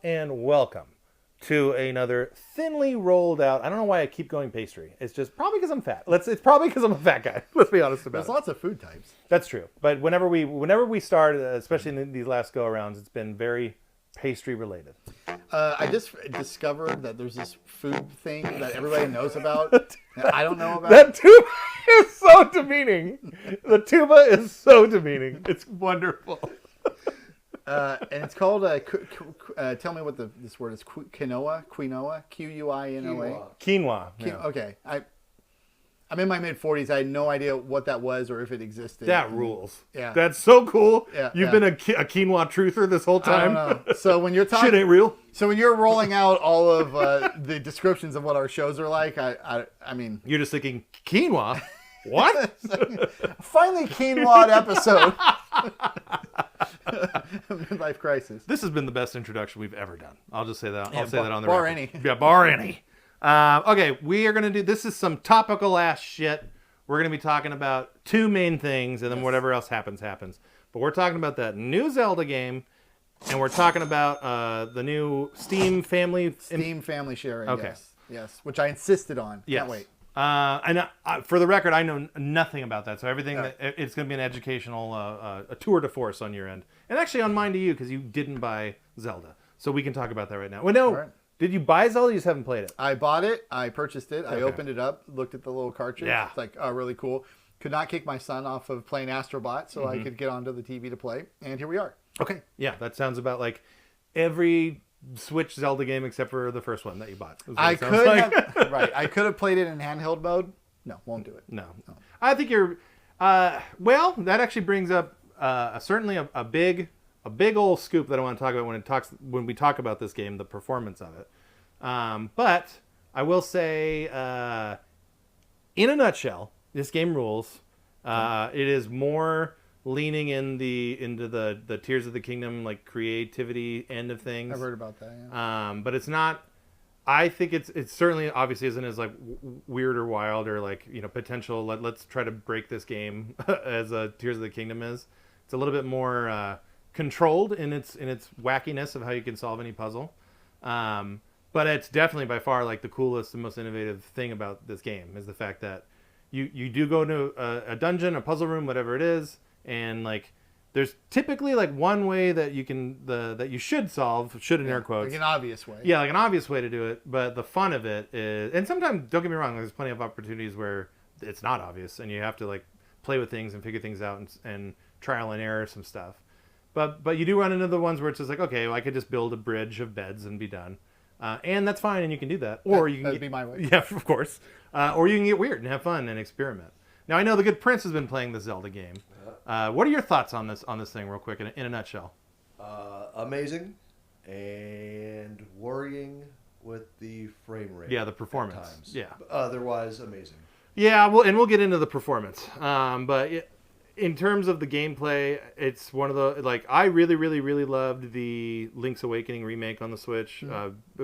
and welcome to another thinly rolled out. I don't know why I keep going pastry. It's just probably because I'm fat. It's probably because I'm a fat guy. Let's be honest about it. There's lots of food types. That's true. But whenever we start, especially in these last go arounds, it's been very pastry related. I just discovered that there's this food thing that everybody knows about that I don't know about. That tuba is so demeaning. The tuba is so demeaning. It's wonderful. And it's called, tell me what this word is, quinoa, Quinoa. Quinoa. Yeah. Okay. I'm in my mid-40s. I had no idea what that was or if it existed. That rules. Yeah. That's so cool. Yeah, You've been a quinoa truther this whole time. I don't know. So when you're talking... Shit ain't real. So when you're rolling out all of the descriptions of what our shows are like, I mean... You're just thinking, quinoa? What? Finally quinoa episode. Midlife Krisis. This has been the best introduction we've ever done. I'll just say that. I'll say that on the bar record. any. Yeah, bar any. Okay, we are going to do... This is some topical ass shit. We're going to be talking about two main things, and then whatever else happens. But we're talking about that new Zelda game, and we're talking about the new Steam family sharing. Okay. Yes. Which I insisted on. Yes. Can't wait. And for the record, I know nothing about that. So everything, it's going to be an educational a tour de force on your end. And actually on mine to you, because you didn't buy Zelda. So we can talk about that right now. Well, no, did you buy Zelda? You just haven't played it. I bought it. I purchased it. Okay. I opened it up, looked at the little cartridge. Yeah. It's like, oh, really cool. Could not kick my son off of playing Astrobot, so I could get onto the TV to play. And here we are. Okay. Yeah, that sounds about like every Switch Zelda game except for the first one that you bought. I could have, I could have played it in handheld mode. No, won't do it. No. I think you're. Well, that actually brings up certainly a big old scoop that I want to talk about when we talk about this game, the performance of it. But I will say, in a nutshell, this game rules. It is more leaning into the Tears of the Kingdom, like creativity end of things. I've heard about that. Yeah. But it's not. I think it's certainly obviously isn't as like weird or wild or like potential. Let's try to break this game as Tears of the Kingdom is. It's a little bit more controlled in its wackiness of how you can solve any puzzle. But it's definitely by far like the coolest and most innovative thing about this game is the fact that you do go to a dungeon, a puzzle room, whatever it is. And like, there's typically like one way that you can that you should solve, in air quotes, like an obvious way. Yeah, like an obvious way to do it. But the fun of it is, and sometimes don't get me wrong, there's plenty of opportunities where it's not obvious, and you have to like play with things and figure things out and trial and error some stuff. But you do run into the ones where it's just like, okay, well, I could just build a bridge of beds and be done, and that's fine, and you can do that. Or you can that'd be my way. Yeah, of course. Or you can get weird and have fun and experiment. Now I know the good Prince has been playing the Zelda game. What are your thoughts on this thing, real quick, in a nutshell? Amazing, and worrying with the frame rate. Yeah, the performance. At times. Yeah. Otherwise, amazing. Yeah, we'll get into the performance. But in terms of the gameplay, it's one of the like I really, really, really loved the Link's Awakening remake on the Switch,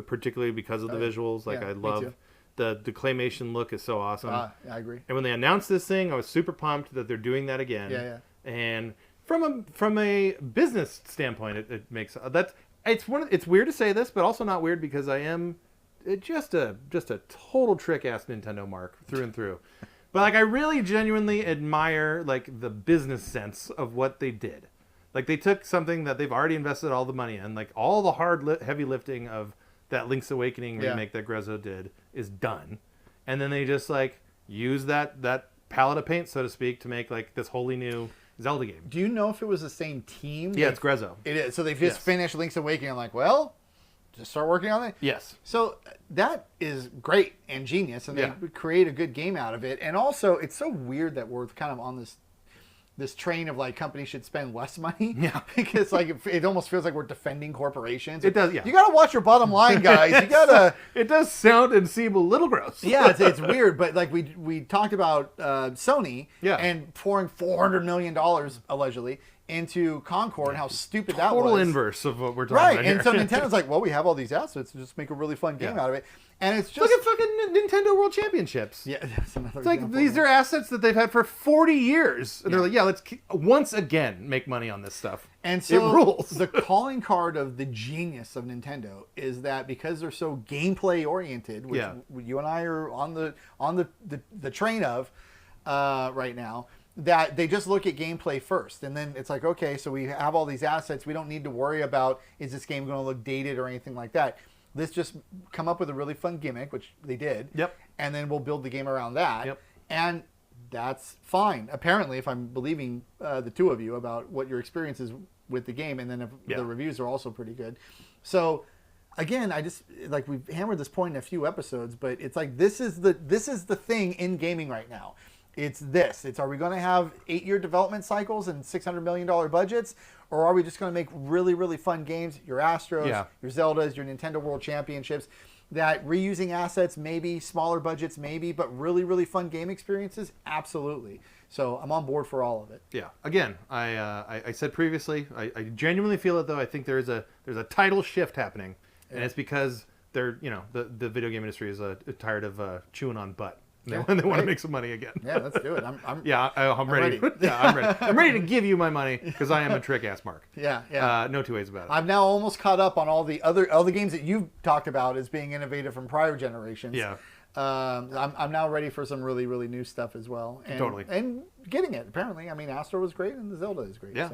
particularly because of the visuals. Like I love. The claymation look is so awesome. I agree. And when they announced this thing, I was super pumped that they're doing that again. Yeah. And from a business standpoint, it makes it's weird to say this, but also not weird because I am just a total trick ass Nintendo mark through and through. But like I really genuinely admire like the business sense of what they did. Like they took something that they've already invested all the money in, like all the heavy lifting of that Link's Awakening remake that Grezzo did is done. And then they just like use that palette of paint, so to speak, to make like this wholly new Zelda game. Do you know if it was the same team? Yeah, it's Grezzo. It is. So they've just finished Link's Awakening. I'm like, well, just start working on it? Yes. So that is great and genius, and they create a good game out of it. And also, it's so weird that we're kind of on this train of like companies should spend less money. Yeah. Because like it almost feels like we're defending corporations. It does, yeah. You got to watch your bottom line, guys. You got to... It does sound and seem a little gross. Yeah, it's weird. But like we talked about Sony and pouring $400 million allegedly into Concord and how stupid that was. Total inverse of what we're talking Right, about here. and so Nintendo's like, well, we have all these assets, just make a really fun game out of it. And it's just... Look at fucking Nintendo World Championships. Yeah, that's another It's like, example. these are assets that they've had for 40 years. And they're like, let's once again make money on this stuff. And so it rules. The calling card of the genius of Nintendo is that because they're so gameplay oriented, which you and I are on the train of right now, that they just look at gameplay first. And then it's like, okay, so we have all these assets. We don't need to worry about, is this game going to look dated or anything like that. Let's just come up with a really fun gimmick, which they did. Yep. And then we'll build the game around that. Yep. And that's fine. Apparently, if I'm believing the two of you about what your experience is with the game, and then if the reviews are also pretty good. So, again, I just like we've hammered this point in a few episodes, but it's like this is the thing in gaming right now. It's this. It's, are we going to have 8-year development cycles and $600 million budgets, or are we just going to make really, really fun games? Your Astros, your Zeldas, your Nintendo World Championships, that reusing assets, maybe smaller budgets, maybe, but really, really fun game experiences, absolutely. So I'm on board for all of it. Yeah. Again, I said previously, I genuinely feel it though. I think there's a tidal shift happening, and it's because they're the video game industry is tired of chewing on butt. They want to make some money again. Yeah, let's do it. I'm ready. ready. Yeah, I'm ready. I'm ready to give you my money because I am a trick ass Mark. Yeah. No two ways about it. I've now almost caught up on all the games that you've talked about as being innovative from prior generations. Yeah. I'm now ready for some really, really new stuff as well. And, Totally. And getting it, apparently. I mean, Astro was great and the Zelda is great. Yeah.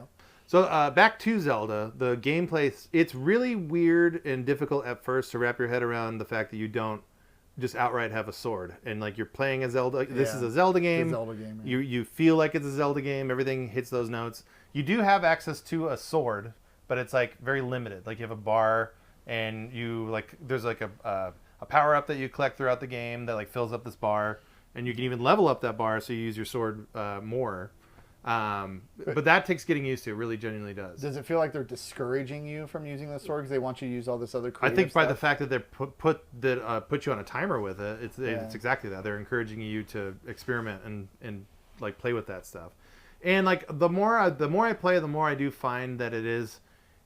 So back to Zelda, the gameplay, it's really weird and difficult at first to wrap your head around the fact that you don't just outright have a sword. And like you're playing a Zelda. This is a Zelda game. It's a Zelda game. Yeah. You feel like it's a Zelda game. Everything hits those notes. You do have access to a sword, but it's like very limited. Like you have a bar and you there's like a power up that you collect throughout the game that like fills up this bar, and you can even level up that bar so you use your sword more. But that takes getting used to. It really genuinely does. Does it feel like they're discouraging you from using the sword because they want you to use all this other creative I think by stuff? the fact that they put you on a timer with it, it's exactly that. They're encouraging you to experiment and like play with that stuff. And like the more I play, the more I do find that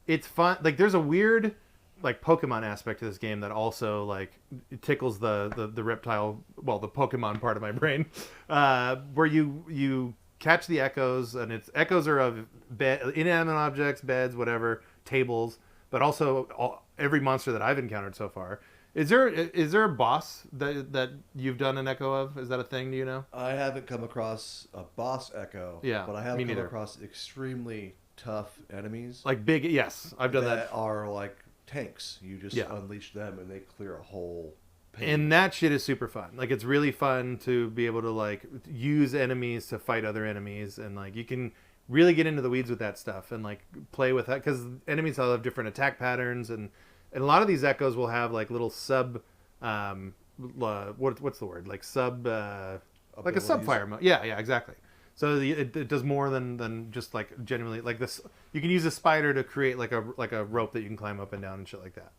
it's fun. Like there's a weird like Pokemon aspect to this game that also like it tickles the reptile, the Pokemon part of my brain, where you catch the echoes, and echoes are of inanimate objects, beds, whatever, tables, but also every monster that I've encountered so far. Is there a boss that you've done an echo of? Is that a thing? Do you know? I haven't come across a boss echo. Yeah, but I have come across extremely tough enemies. Like big, yes, I've done that. That are like tanks. You just unleash them and they clear a whole page. And that shit is super fun. Like it's really fun to be able to like use enemies to fight other enemies, and like you can really get into the weeds with that stuff and like play with that because enemies all have different attack patterns, and a lot of these echoes will have like little sub what's the word, like sub like a sub fire mode. Yeah, exactly. So it does more than just like genuinely like this. You can use a spider to create like a rope that you can climb up and down and shit like that.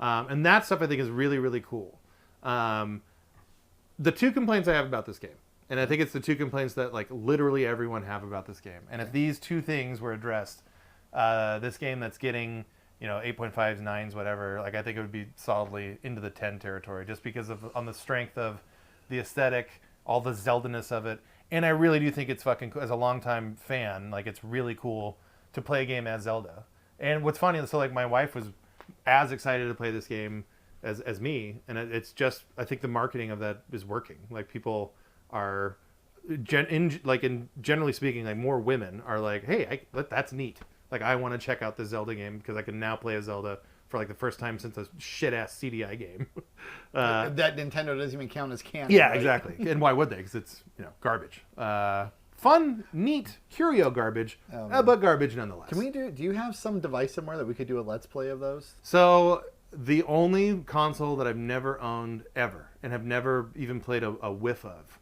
And that stuff I think is really, really cool. The two complaints I have about this game, and I think it's the two complaints that like literally everyone have about this game. And if these two things were addressed, this game that's getting 8.5s, 9s, whatever, like I think it would be solidly into the 10 territory just because of on the strength of the aesthetic, all the Zelda-ness of it. And I really do think it's fucking cool. As a longtime fan, like it's really cool to play a game as Zelda. And what's funny, so like my wife was as excited to play this game as me, and it's just I think the marketing of that is working. Like people are generally speaking, like more women are like, hey, that's neat. Like I want to check out the Zelda game because I can now play a Zelda for like the first time since a shit ass CDI game. That Nintendo doesn't even count as canon. Yeah, right? exactly. And why would they? Because it's garbage. Fun, neat, curio garbage, but garbage nonetheless. Do you have some device somewhere that we could do a Let's Play of those? So the only console that I've never owned ever and have never even played a whiff of,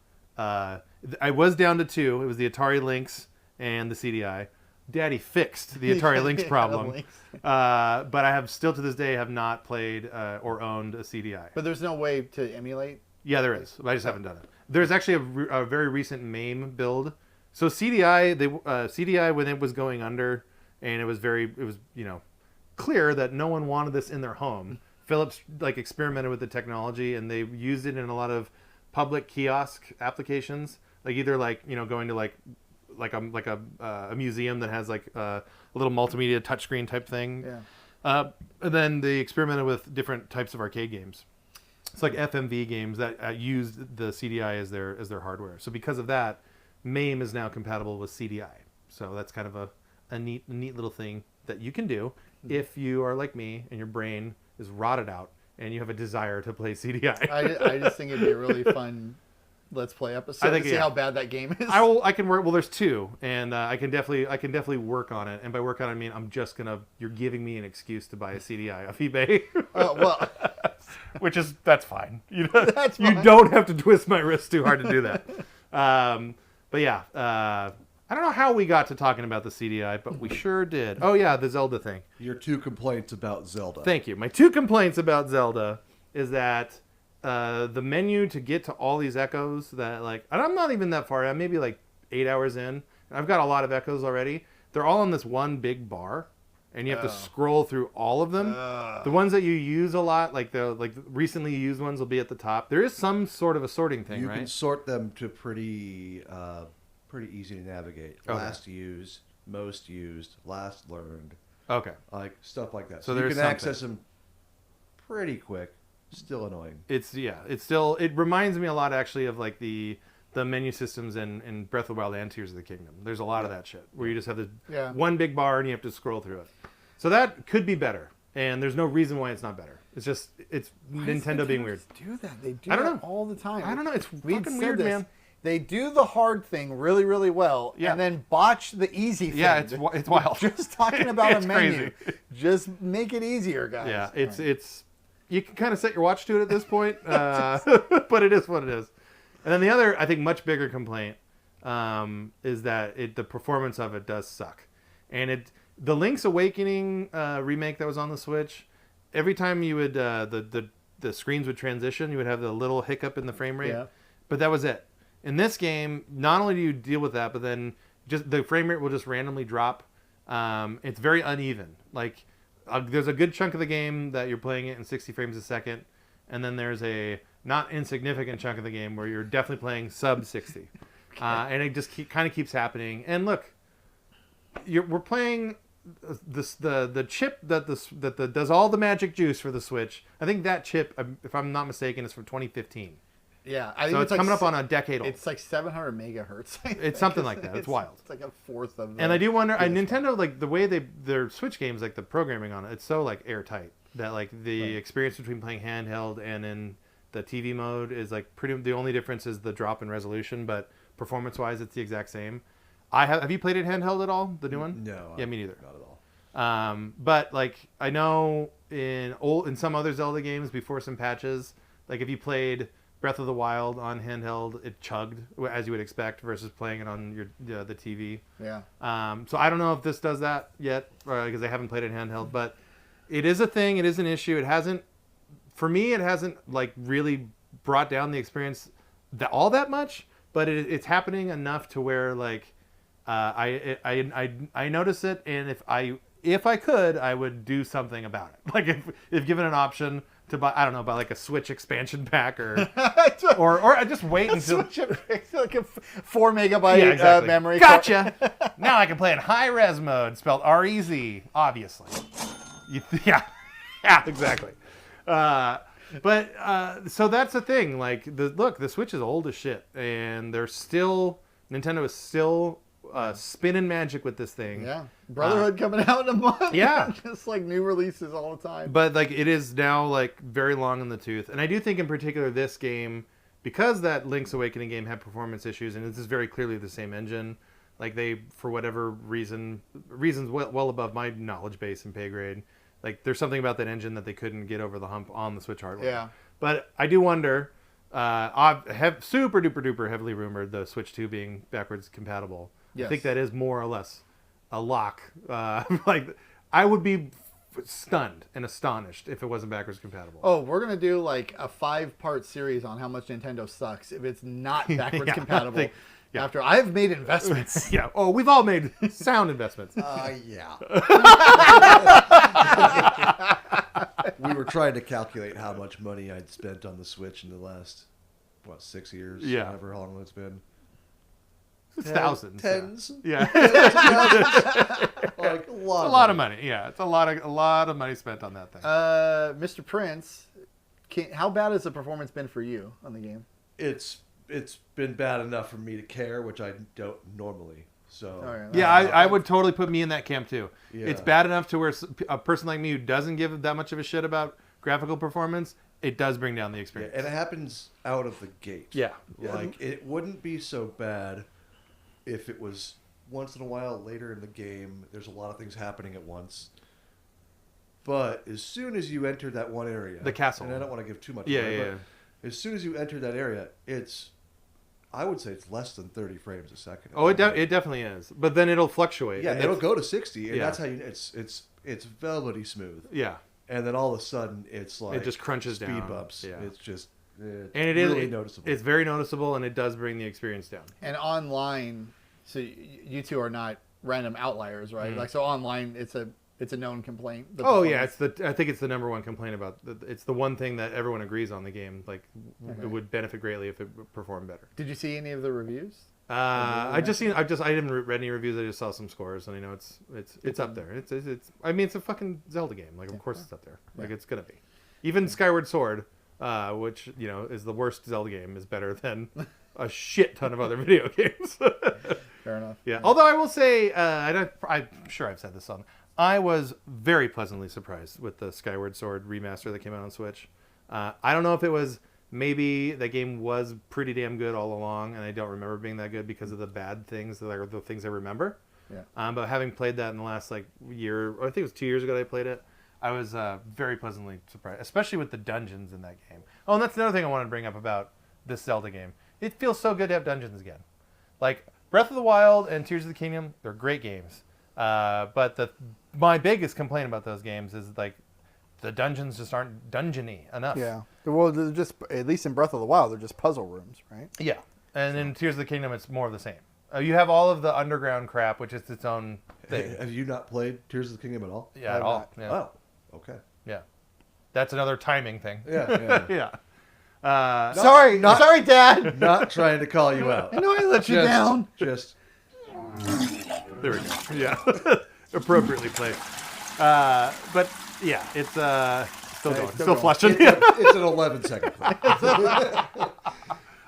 I was down to two. It was the Atari Lynx and the CDI. Daddy fixed the Atari Lynx problem, but I have still to this day have not played or owned a CDI. But there's no way to emulate? Yeah, there is. I just haven't done it. There's actually a very recent MAME build. So CDI when it was going under, and it was clear that no one wanted this in their home. Philips experimented with the technology, and they used it in a lot of public kiosk applications, either going to a museum that has a little multimedia touchscreen type thing. Yeah. And then they experimented with different types of arcade games. It's like FMV games that used the CDI as their hardware. So because of that, MAME is now compatible with CDI. So that's kind of a neat little thing that you can do if you are like me and your brain is rotted out and you have a desire to play CDI. I just think it'd be a really fun Let's Play episode to see how bad that game is. I can work. Well, there's two, and I can definitely work on it. And by work on it, I mean you're giving me an excuse to buy a CDI off eBay. Well, that's fine. You don't have to twist my wrist too hard to do that. But yeah, I don't know how we got to talking about the CDI, but we sure did. Oh yeah, the Zelda thing. Your 2 complaints about Zelda. Thank you. My 2 complaints about Zelda is that the menu to get to all these echoes that and I'm not even that far. I'm maybe 8 hours in. And I've got a lot of echoes already. They're all on this one big bar, and you have to scroll through all of them. The ones that you use a lot, the recently used ones, will be at the top. There is some sort of a sorting thing, right? You can sort them to pretty easy to navigate. Okay. Last used, most used, last learned. Okay. Stuff like that. So you there's can access them pretty quick. Still annoying. It reminds me a lot actually of the menu systems in Breath of the Wild and Tears of the Kingdom. There's a lot of that shit where you just have this one big bar and you have to scroll through it. So that could be better, and there's no reason why it's not better. It's Nintendo being weird. Do that? They do I don't that know. all the time. I don't know. It's fucking weird, man. They do the hard thing really, really well, and then botch the easy thing. Yeah, it's wild. Just talking about a menu. Crazy. Just make it easier, guys. Yeah, it's you can kind of set your watch to it at this point, but it is what it is. And then the other, I think, much bigger complaint is that the performance of it does suck. And the Link's Awakening remake that was on the Switch, every time you would the screens would transition, you would have the little hiccup in the frame rate. Yeah. But that was it. In this game, not only do you deal with that, but then just the frame rate will just randomly drop. It's very uneven. There's a good chunk of the game that you're playing it in 60 frames a second, and then there's a not insignificant chunk of the game where you're definitely playing sub 60. Okay. And it just kind of keeps happening. And look, we're playing the chip that does all the magic juice for the Switch. I think that chip, if I'm not mistaken, is from 2015. Yeah, I think so it's coming up on a decade old. It's 700 megahertz. It's something like that. It's wild. It's like a fourth of. And I do wonder, Nintendo, the way their Switch games, the programming on it, it's so airtight that the experience between playing handheld and in the TV mode is pretty. The only difference is the drop in resolution, but performance-wise, it's the exact same. Have you played it handheld at all? The new one? No. Yeah, me neither. Not at all. But I know in some other Zelda games before some patches, if you played Breath of the Wild on handheld, it chugged as you would expect versus playing it on the TV. Yeah. So I don't know if this does that yet because I haven't played it handheld, but it is a thing. It is an issue. It hasn't really brought down the experience all that much, but it's happening enough to where I notice it, and if I could, I would do something about it. If given an option to buy, I don't know, buy a Switch expansion pack or I just wait until it's a 4 megabyte memory. Gotcha. Now I can play in high res mode, spelled REZ, obviously. Yeah, exactly. But so that's the thing. The Switch is old as shit, and Nintendo is still spinning magic with this thing. Yeah, Brotherhood coming out in a month. Yeah, just new releases all the time. But it is now very long in the tooth, and I do think in particular this game, because that Link's Awakening game had performance issues, and this is very clearly the same engine. They, for whatever reasons well above my knowledge base and pay grade, there's something about that engine that they couldn't get over the hump on the Switch hardware. Yeah. But I do wonder. I've super duper duper heavily rumored the Switch 2 being backwards compatible. Yes. I think that is more or less a lock. I would be stunned and astonished if it wasn't backwards compatible. Oh, we're going to do a 5-part series on how much Nintendo sucks if it's not backwards compatible. Yeah. After I've made investments. Yeah. Oh, we've all made sound investments. Yeah. We were trying to calculate how much money I'd spent on the Switch in the last, 6 years? Yeah. However long it's been. It's thousands. Tens. Yeah. Tens of thousands. Like a lot. It's a lot of money. Yeah, it's a lot of money spent on that thing. Mr. Prince, how bad has the performance been for you on the game? It's been bad enough for me to care, which I don't normally. So yeah, I would totally put me in that camp too. Yeah. It's bad enough to where a person like me who doesn't give that much of a shit about graphical performance, it does bring down the experience. Yeah, and it happens out of the gate. Yeah. Like, it wouldn't be so bad if it was once in a while later in the game. There's a lot of things happening at once. But as soon as you enter that one area... The castle. And I don't want to give too much away, but as soon as you enter that area, I would say it's less than 30 frames a second. Oh, it definitely is. But then it'll fluctuate. Yeah, it'll go to 60, and Yeah. that's how you... It's velvety smooth. Yeah. And then all of a sudden, it's like... It just crunches speed down. bumps. Yeah. It's just... And it is really noticeable. It's very noticeable, and it does bring the experience down. And online, so you two are not random outliers, right? Mm-hmm. Like, so online, it's a known complaint. Oh yeah, I think it's the number one complaint about. It's the one thing that everyone agrees on the game. Like, it would benefit greatly if it performed better. Did you see any of the reviews? I didn't read any reviews. I just saw some scores, and I know it's up there. I mean, it's a fucking Zelda game. Like, of course it's up there. Like, it's gonna be. Even Skyward Sword, which is the worst Zelda game, is better than a shit ton of other video games. Fair enough. Yeah. Although I will say, I'm sure I've said this on. I was very pleasantly surprised with the Skyward Sword remaster that came out on Switch. I don't know if it was maybe the game was pretty damn good all along, and I don't remember being that good because of the bad things that are the things I remember. Yeah. But having played that in the last year, or I think it was 2 years ago that I played it, I was very pleasantly surprised, especially with the dungeons in that game. Oh, and that's another thing I wanted to bring up about this Zelda game. It feels so good to have dungeons again. Like, Breath of the Wild and Tears of the Kingdom, they're great games. But my biggest complaint about those games is, like, the dungeons just aren't dungeony enough. Yeah. Well, they're just, at least in Breath of the Wild, they're just puzzle rooms, right? Yeah. And in Tears of the Kingdom, it's more of the same. You have all of the underground crap, which is its own thing. Have you not played Tears of the Kingdom at all? Yeah, at all. Yeah. Oh, okay. Yeah. That's another timing thing. Yeah. Yeah. Sorry, Dad. Not trying to call you out. I know I let you down. Just There we go. Yeah. Appropriately played. But yeah, it's still going. Still flushing. it's an 11-second play.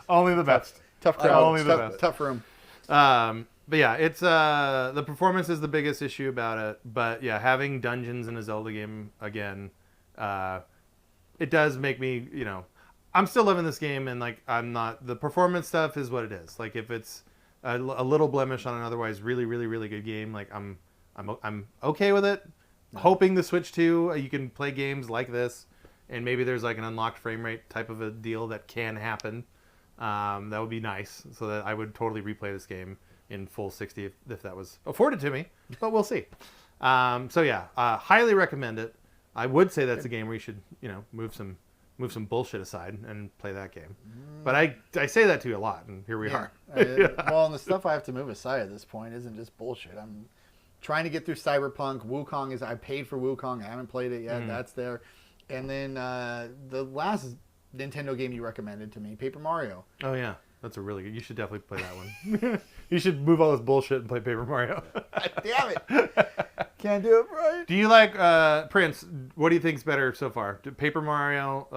Only the best. Tough crowd. Only the best. Tough room. But yeah, it's the performance is the biggest issue about it. But yeah, having dungeons in a Zelda game again, it does make me, I'm still loving this game, and like I'm not. The performance stuff is what it is. Like, if it's a little blemish on an otherwise really, really, really good game, like I'm okay with it. Hoping the Switch 2, you can play games like this, and maybe there's like an unlocked frame rate type of a deal that can happen. That would be nice, so that I would totally replay this game in full 60 if that was afforded to me, but we'll see. So yeah, highly recommend it. I would say that's a game where you should, move some bullshit aside and play that game. But I say that to you a lot, and here we are. Well, and the stuff I have to move aside at this point isn't just bullshit. I'm trying to get through Cyberpunk. Wukong I paid for Wukong. I haven't played it yet. That's there. And then the last Nintendo game you recommended to me, Paper Mario. Oh yeah, that's a really good. You should definitely play that one. You should move all this bullshit and play Paper Mario. Damn it! Can't do it right. Do you like Prince? What do you think's better so far, Paper Mario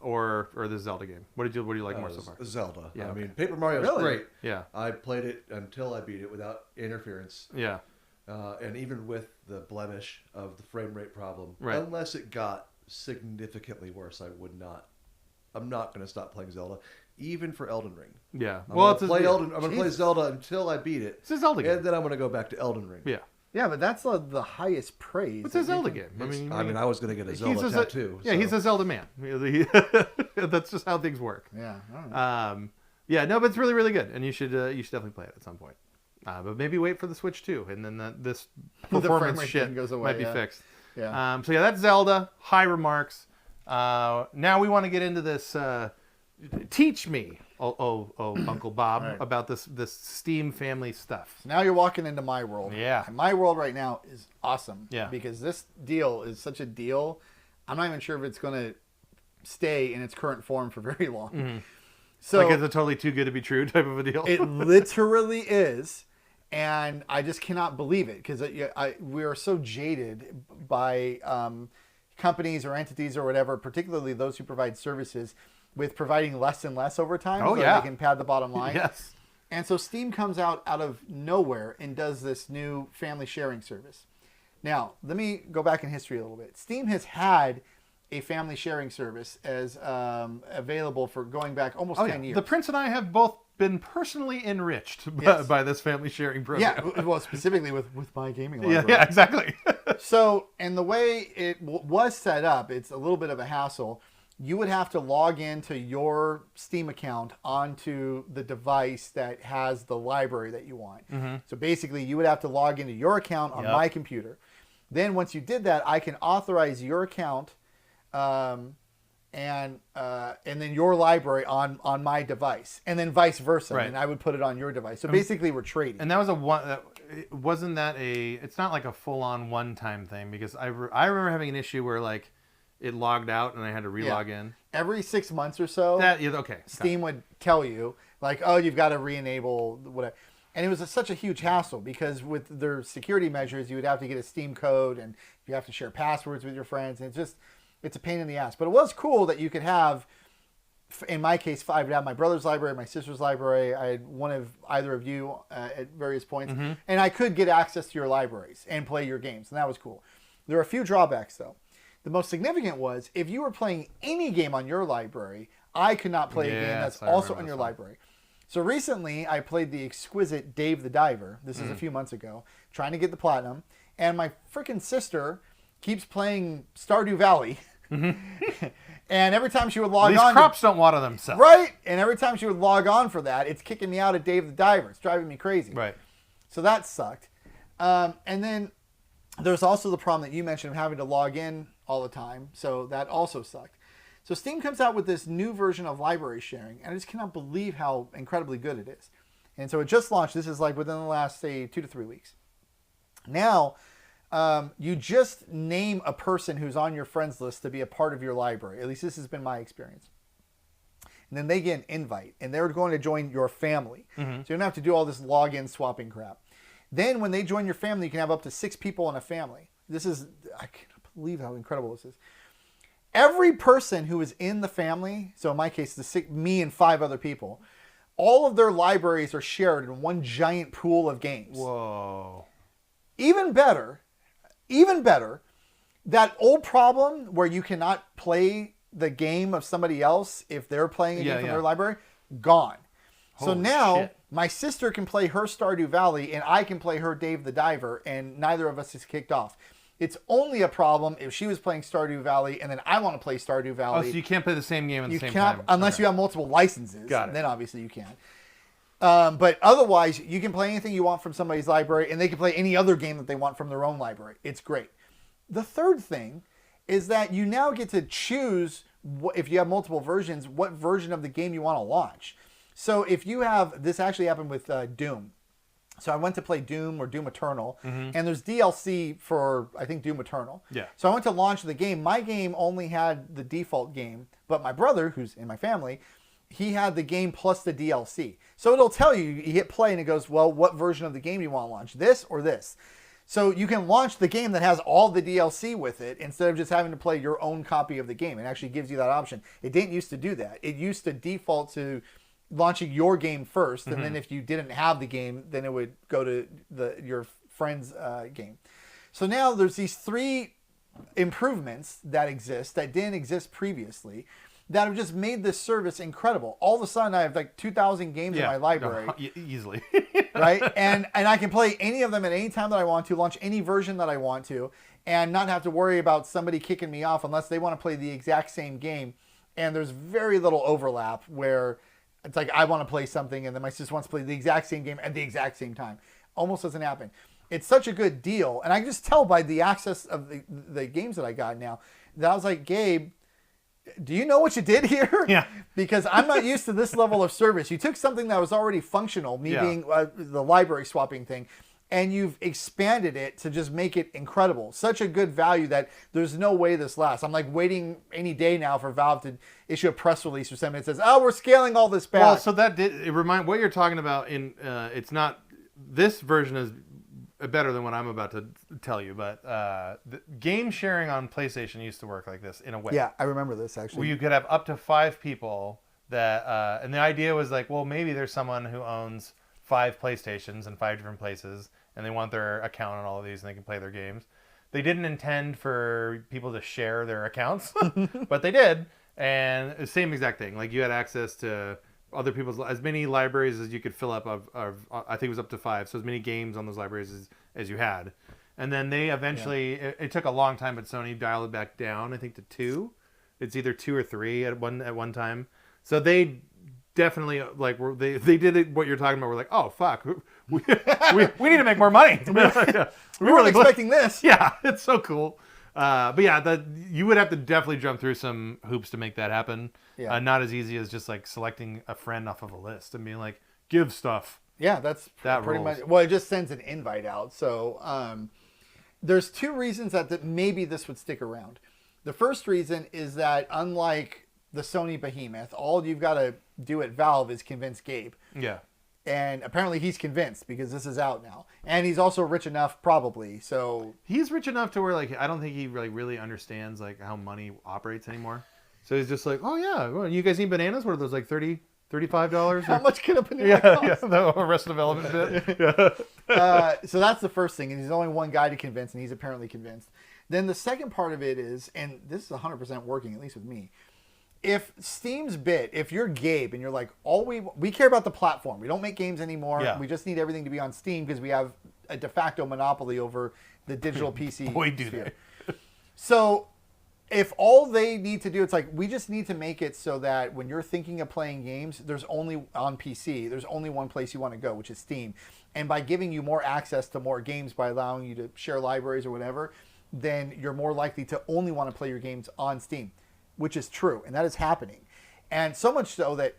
or the Zelda game? What do you like more so far? Zelda. Yeah, I okay. mean, Paper Mario's Really? great. Yeah. I played it until I beat it without interference. Yeah. And even with the blemish of the frame rate problem, Right. unless it got significantly worse, I'm not going to stop playing Zelda, even for Elden Ring. Yeah. I'm going to play Zelda until I beat it. It's a Zelda game. And then I'm going to go back to Elden Ring. Yeah. Yeah, but that's the highest praise. It's a Zelda game. I mean, I was going to get a Zelda tattoo. Yeah, so. he's a Zelda man. That's just how things work. Yeah. I don't know. Yeah, no, but it's really, really good, and you should definitely play it at some point. But maybe wait for the Switch 2, and then this performance shit goes away, might be fixed. Yeah. So yeah, that's Zelda. High remarks. Now we want to get into this. Teach me Uncle Bob, Right. about this Steam family stuff. So now you're walking into my world. Yeah. And my world right now is awesome. Yeah. Because this deal is such a deal. I'm not even sure if it's going to stay in its current form for very long. Mm-hmm. So Like, it's a totally too good to be true type of a deal. it literally is. And I just cannot believe it because we are so jaded by companies or entities or whatever, particularly those who provide services, with providing less and less over time. Oh, so yeah. they can pad the bottom line. Yes. And so Steam comes out of nowhere and does this new family sharing service. Now, let me go back in history a little bit. Steam has had a family sharing service as available for going back almost 10 years. The Prince and I have both been personally enriched Yes. by this family sharing program. Yeah, well, specifically with my gaming library. Yeah, exactly. So, and the way it was set up, it's a little bit of a hassle. You would have to log into your Steam account onto the device that has the library that you want. Mm-hmm. So basically, you would have to log into your account on Yep. my computer. Then once you did that, I can authorize your account and then your library on my device, and then vice versa. Right. And I would put it on your device. So basically, we're trading. And that was wasn't that it's not like a full-on one-time thing, because I remember having an issue where, like, it logged out and I had to relog in. Every 6 months or so, Okay. Steam would tell you, like, oh, you've got to re-enable whatever. And it was such a huge hassle because with their security measures, you would have to get a Steam code and you have to share passwords with your friends. And it's a pain in the ass. But it was cool that you could have, in my case, I would have my brother's library, my sister's library. I had one of either of you at various points. Mm-hmm. And I could get access to your libraries and play your games. And that was cool. There are a few drawbacks, though. The most significant was if you were playing any game on your library, I could not play a game that's I also remember on your this one. library. So recently, I played the exquisite Dave the Diver. This is a few months ago, trying to get the platinum. And my freaking sister keeps playing Stardew Valley. And every time she would log These on... crops don't water themselves. Right? And every time she would log on for that, it's kicking me out of Dave the Diver. It's driving me crazy. Right. So that sucked. And then there's also the problem that you mentioned of having to log in all the time. So that also sucked. So Steam comes out with this new version of library sharing, and I just cannot believe how incredibly good it is. And so it just launched. This is like within the last, say, 2 to 3 weeks. Now, you just name a person who's on your friends list to be a part of your library. At least this has been my experience. And then they get an invite, and they're going to join your family. Mm-hmm. So you don't have to do all this login swapping crap. Then when they join your family, you can have up to 6 people in a family. I cannot believe how incredible this is. Every person who is in the family, so in my case, me and 5 other people, all of their libraries are shared in one giant pool of games. Whoa. Even better, that old problem where you cannot play the game of somebody else if they're playing a game from their library, gone. So Holy now shit. my sister can play her Stardew Valley and I can play her Dave the Diver, and neither of us is kicked off. It's only a problem if she was playing Stardew Valley and then I want to play Stardew Oh, Valley. so you can't play the same game at the You same cannot, time. unless Okay. you have multiple licenses. Got it. Then obviously you can. But otherwise, you can play anything you want from somebody's library, and they can play any other game that they want from their own library. It's great. The third thing is that you now get to choose, if you have multiple versions, what version of the game you want to launch. So if you have, this actually happened with Doom. So I went to play Doom or Doom Eternal, and there's DLC for, I think, Doom Eternal. Yeah. So I went to launch the game. My game only had the default game, but my brother, who's in my family, he had the game plus the DLC. So it'll tell you, you hit play and it goes, well, what version of the game do you want to launch? This or this? So you can launch the game that has all the DLC with it instead of just having to play your own copy of the game. It actually gives you that option. It didn't used to do that. It used to default to launching your game first, and then if you didn't have the game, then it would go to your friend's game. So now there's these 3 improvements that exist that didn't exist previously that have just made this service incredible. All of a sudden, I have like 2,000 games in my library. Easily. Right? And I can play any of them at any time that I want to, launch any version that I want to, and not have to worry about somebody kicking me off unless they want to play the exact same game. And there's very little overlap where it's like I want to play something and then my sister wants to play the exact same game at the exact same time. Almost doesn't happen. It's such a good deal. And I can just tell by the access of the games that I got now that I was like, Gabe, do you know what you did here? Yeah. Because I'm not used to this level of service. You took something that was already functional, me being the library swapping thing, and you've expanded it to just make it incredible. Such a good value that there's no way this lasts. I'm like waiting any day now for Valve to issue a press release or something that says, "Oh, we're scaling all this back." Well, so that did it remind what you're talking about in it's not this version is better than what I'm about to tell you, but the game sharing on PlayStation used to work like this in a way. Yeah, I remember this actually. Where you could have up to 5 people that and the idea was like, well, maybe there's someone who owns 5 PlayStations in 5 different places, and they want their account on all of these, and they can play their games. They didn't intend for people to share their accounts, but they did, and the same exact thing. Like you had access to other people's as many libraries as you could fill up of I think it was up to 5, so as many games on those libraries as you had. And then they eventually it took a long time, but Sony dialed it back down, I think, to 2. It's either 2 or 3 at one time. So they definitely they did it what you're talking about. We're like, oh fuck, we need to make more money. we weren't expecting this. Yeah, it's so cool. But yeah, you would have to definitely jump through some hoops to make that happen. Yeah. Not as easy as just like selecting a friend off of a list and being like, give stuff. Yeah, that's pretty much. Well, it just sends an invite out. So there's 2 reasons that maybe this would stick around. The first reason is that unlike the Sony behemoth, all you've got to do at Valve is convince Gabe. Yeah. And apparently he's convinced because this is out now. And he's also rich enough, probably. So he's rich enough to where like I don't think he really understands like how money operates anymore. So he's just like, oh yeah, well, you guys need bananas? What are those, like $35? How much can a banana cost? Yeah, the Arrested Development bit. Yeah. So that's the first thing, and he's only one guy to convince, and he's apparently convinced. Then the second part of it is, and this is 100% working, at least with me. If Steam's bit, if you're Gabe and you're like, we care about the platform. We don't make games anymore. Yeah. We just need everything to be on Steam because we have a de facto monopoly over the digital PC. Boy, do they. So if all they need to do, it's like, we just need to make it so that when you're thinking of playing games, there's only on PC, there's only one place you want to go, which is Steam. And by giving you more access to more games, by allowing you to share libraries or whatever, then you're more likely to only want to play your games on Steam, which is true. And that is happening. And so much so that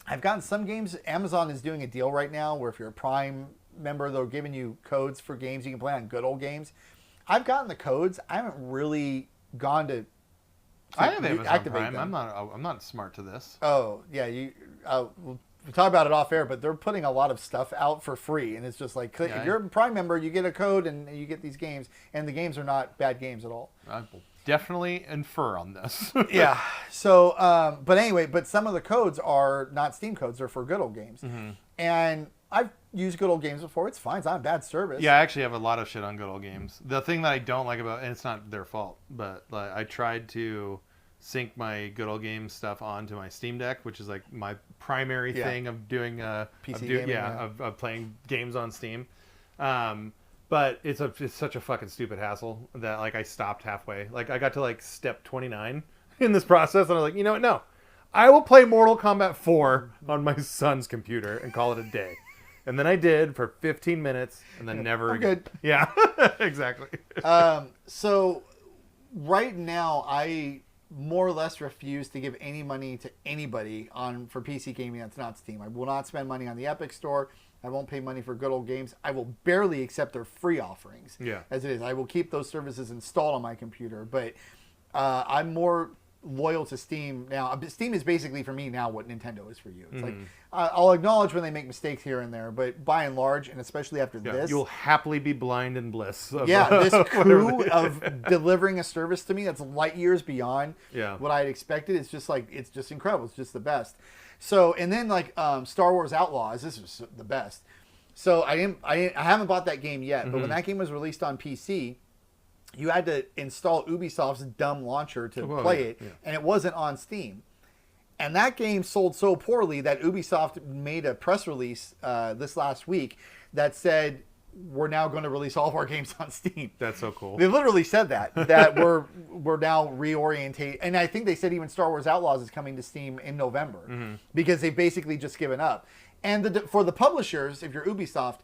I've gotten some games, Amazon is doing a deal right now where if you're a Prime member, they're giving you codes for games you can play on good old games. I've gotten the codes. I haven't really gone to I have Amazon Prime. Them. I'm not smart to this. Oh yeah, we'll talk about it off air, but they're putting a lot of stuff out for free, and it's just like if you're a Prime member, you get a code and you get these games, and the games are not bad games at all. I will definitely infer on this. Yeah. So, but anyway, some of the codes are not Steam codes; they're for good old games, and I've used good old games before. It's fine. It's not a bad service. Yeah, I actually have a lot of shit on good old games. The thing that I don't like about, and it's not their fault, but like, I tried to sync my good old games stuff onto my Steam Deck, which is like my primary thing of doing PC gaming, of playing games on Steam. But it's such a fucking stupid hassle that like I stopped halfway. Like I got to like step 29 in this process, and I was like, you know what? No, I will play Mortal Kombat 4 on my son's computer and call it a day. And then I did for 15 minutes, and then never again. Good. Yeah, exactly. So right now, I more or less refuse to give any money to anybody for PC gaming that's not Steam. I will not spend money on the Epic Store. I won't pay money for good old games. I will barely accept their free offerings. Yeah. As it is, I will keep those services installed on my computer. But I'm more loyal to Steam now. Steam is basically for me now what Nintendo is for you. It's like I'll acknowledge when they make mistakes here and there, but by and large, and especially after this, you'll happily be blind in bliss. This coup of delivering a service to me that's light years beyond what I had expected. It's just incredible. It's just the best. So, and then like Star Wars Outlaws, this is the best. So I haven't bought that game yet, but when that game was released on PC, you had to install Ubisoft's dumb launcher to play it, and it wasn't on Steam. And that game sold so poorly that Ubisoft made a press release this last week that said, we're now going to release all of our games on Steam. That's so cool. They literally said that we're now reorientate. And I think they said even Star Wars Outlaws is coming to Steam in November because they've basically just given up. And for the publishers, if you're Ubisoft,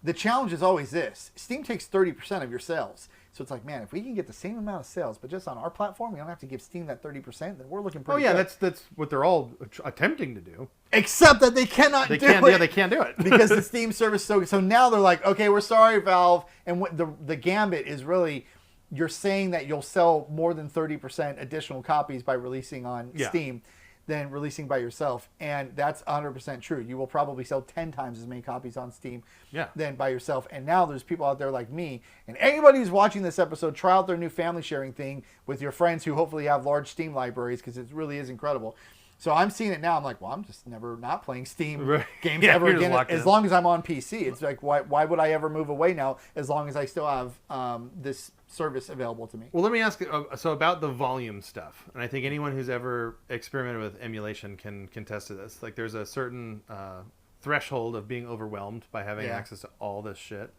the challenge is always this. Steam takes 30% of your sales. So it's like, man, if we can get the same amount of sales, but just on our platform, we don't have to give Steam that 30%, then we're looking pretty good. That's what they're all attempting to do. Except that they cannot do it. Yeah, they can't do it. Because the Steam service, so now they're like, okay, we're sorry, Valve. And what the gambit is really, you're saying that you'll sell more than 30% additional copies by releasing on Steam than releasing by yourself. And that's 100% true. You will probably sell 10 times as many copies on Steam than by yourself. And now there's people out there like me. And anybody who's watching this episode, try out their new family sharing thing with your friends who hopefully have large Steam libraries, because it really is incredible. So I'm seeing it now. I'm like, well, I'm just never not playing Steam games ever again. As long as I'm on PC. It's like, why would I ever move away now as long as I still have this service available to me? Well, let me ask so about the volume stuff. And I think anyone who's ever experimented with emulation can contest to this. Like, there's a certain threshold of being overwhelmed by having access to all this shit.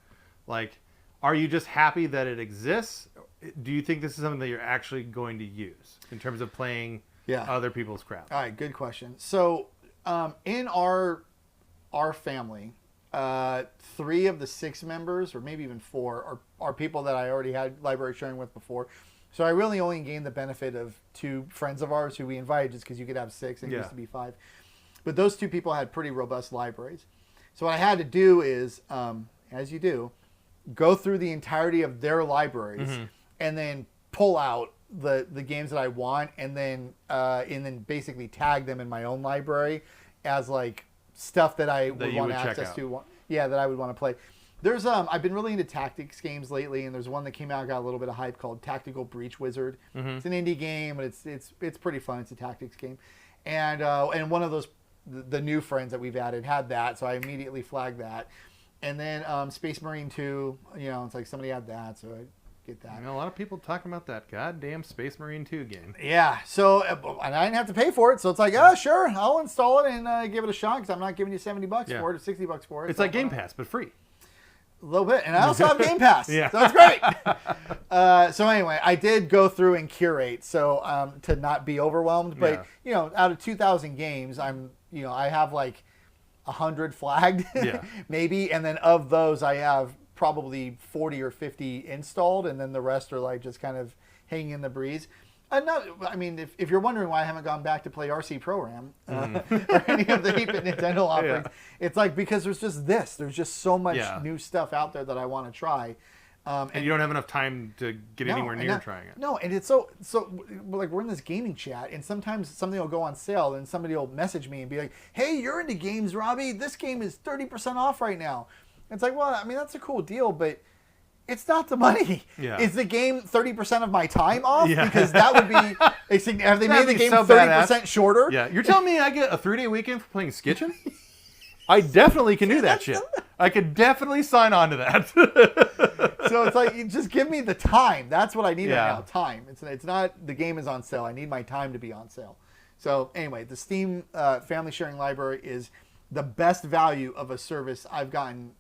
Like, are you just happy that it exists? Do you think this is something that you're actually going to use in terms of playing other people's crap? All right, good question. So in our family, 3 of the 6 members, or maybe even 4, are people that I already had library sharing with before. So I really only gained the benefit of 2 friends of ours who we invited just because you could have 6 and it used to be 5. But those 2 people had pretty robust libraries. So what I had to do is, as you do, go through the entirety of their libraries and then pull out the games that I want, and then basically tag them in my own library as like stuff that I would want access to. Yeah, that I would want to play. There's I've been really into tactics games lately, and there's one that came out, got a little bit of hype, called Tactical Breach Wizard. It's an indie game, but it's pretty fun. It's a tactics game, and one of those the new friends that we've added had that, so I immediately flagged that. And then Space Marine 2, it's like somebody had that, so I get that. A lot of people talking about that goddamn Space Marine 2 game. Yeah, so and I didn't have to pay for it, so it's like, oh, sure, I'll install it and give it a shot, because I'm not giving you $70 for it or $60 for it. It's like Game Pass, but free. A little bit, and I also have Game Pass, so it's great. So anyway, I did go through and curate, so to not be overwhelmed. But out of 2,000 games, I have like 100 flagged, maybe, and then of those, I have probably 40 or 50 installed, and then the rest are like just kind of hanging in the breeze. If you're wondering why I haven't gone back to play RC Pro-Am or any of the 8-bit Nintendo offerings, it's like because there's just so much new stuff out there that I want to try. And you don't have enough time to get anywhere near trying it. No, and it's so like we're in this gaming chat, and sometimes something will go on sale, and somebody will message me and be like, "Hey, you're into games, Robby. This game is 30% off right now." And it's like, well, that's a cool deal, but it's not the money. Yeah. Is the game 30% of my time off? Yeah. Because that would be... Have they made the game so 30% shorter? Yeah. You're telling me I get a 3-day weekend for playing Skitchin? I definitely can do that shit. I could definitely sign on to that. So it's like, just give me the time. That's what I need right now, time. It's not the game is on sale. I need my time to be on sale. So anyway, the Steam Family Sharing Library is the best value of a service I've gotten,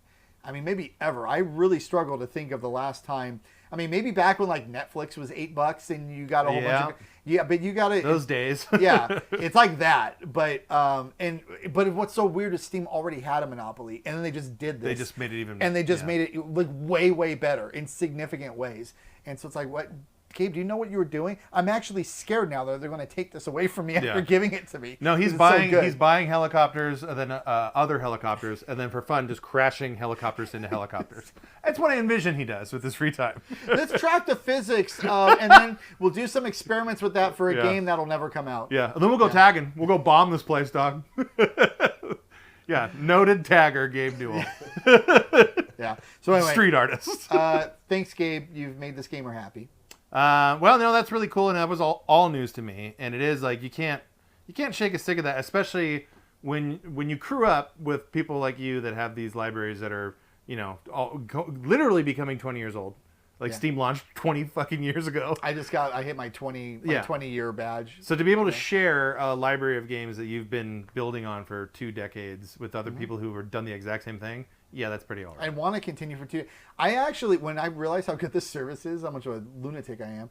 maybe ever. I really struggle to think of the last time. Maybe back when like Netflix was $8 and you got a whole bunch of... but you got to... Those days. It's like that. But what's so weird is Steam already had a monopoly, and then they just did this. They just made it even... And they just made it look way, way better in significant ways. And so it's like, what... Gabe, do you know what you were doing? I'm actually scared now that they're going to take this away from me after giving it to me. No, he's buying helicopters, and then other helicopters, and then for fun, just crashing helicopters into helicopters. That's what I envision he does with his free time. Let's track the physics, and then we'll do some experiments with that for a game that'll never come out. Yeah, and then we'll go tagging. We'll go bomb this place, dog. Noted tagger, Gabe Newell. So anyway, street artist. Thanks, Gabe. You've made this gamer happy. Well, no, that's really cool, and that was all news to me. And it is like you can't shake a stick of that, especially when you crew up with people like you that have these libraries that are literally becoming 20 years old. Like Steam launched 20 fucking years ago. I hit my 20 year badge. So to be able to share a library of games that you've been building on for 2 decades with other people who have done the exact same thing. Yeah, that's pretty all right. I want to continue for 2. I actually, when I realized how good this service is, how much of a lunatic I am,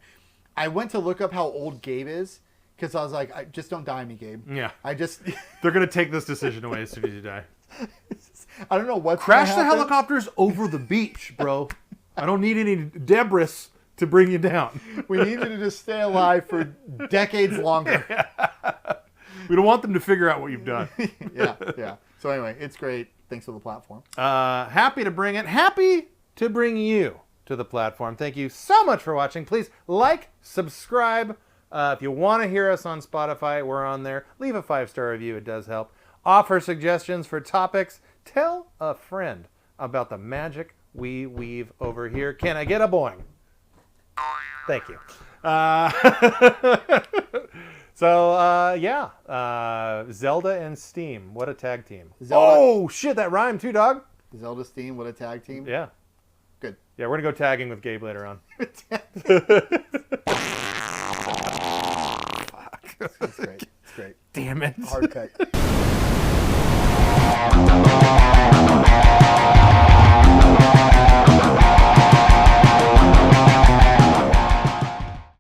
I went to look up how old Gabe is, because I was like, just don't die me, Gabe. Yeah. They're going to take this decision away as soon as you die. I don't know what's Crash the helicopters over the beach, bro. I don't need any debris to bring you down. We need you to just stay alive for decades longer. We don't want them to figure out what you've done. Yeah. So anyway, it's great. Thanks for the platform. Happy to bring you to the platform. Thank you so much for watching. Please like, subscribe. If you want to hear us on Spotify, we're on there. Leave a 5-star review. It does help. Offer suggestions for topics. Tell a friend about the magic we weave over here. Can I get a boing? Thank you. Zelda and Steam. What a tag team. Zelda. Oh, shit, that rhymed too, dog. Zelda, Steam, what a tag team. Yeah. Good. Yeah, we're going to go tagging with Gabe later on. Fuck. It's great. Damn it. Hard cut.